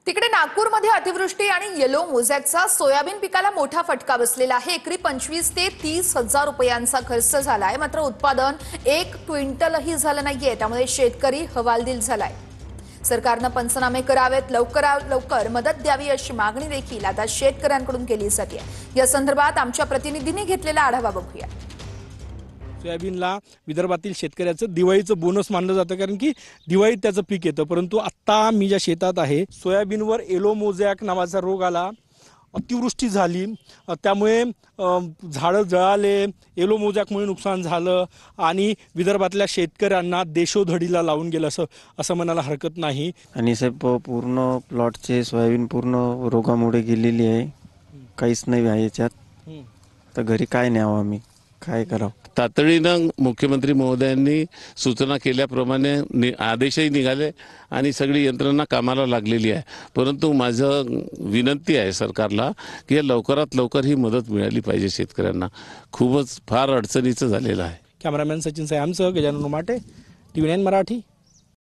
तिकडे नागपूरमध्ये अतिवृष्टी आणि येलो मोझॅकचा सोयाबीन पिकाला मोठा फटका बसलेला आहे। एकरी 25 ते 30 हजार रुपयांचा खर्च झालाय, मात्र उत्पादन 1 क्विंटलही झालं नाहीये। त्यामुळे शेतकरी हवालदिल झालाय। सरकारने पंचनामे करावेत, लवकरात लवकर मदत द्यावी अशी मागणी देखील आता शेतकऱ्यांकडून केली जाते। या संदर्भात आमच्या प्रतिनिधींनी घेतलेला आढावा बघूया। सोयाबीनला विदर्भातील शेतकऱ्याचं दिवाळीचं बोनस मानलं जातं, कारण की दिवाळीत त्याचं पीक येतं। परंतु आत्ता मी ज्या शेतात आहे, सोयाबीनवर येलो मोझॅक नावाचा रोग आला, अतिवृष्टी झाली, त्यामुळे झाडं जळाले, येलो मोझॅकमुळे नुकसान झालं आणि विदर्भातल्या शेतकऱ्यांना देशोधडीला लावून गेलं असं म्हणायला हरकत नाही। आणि साहेब पूर्ण प्लॉटचे सोयाबीन पूर्ण रोगामुळे गेलेली आहे, काहीच नाही आहे याच्यात। तर घरी काय न्यावं, आम्ही काय करावं? तातडीनं मुख्यमंत्री महोदयांनी सूचना केल्याप्रमाणे आदेशही निघाले आणि सगळी यंत्रणा कामाला लागलेली आहे। परंतु माझं विनंती आहे सरकारला की लवकरात लवकर ही मदत मिळाली पाहिजे शेतकऱ्यांना। खूपच फार अडचणीचं झालेलं आहे। कॅमेरामॅन सचिन सायांसह गजानन उमाटे, TV9 मराठी।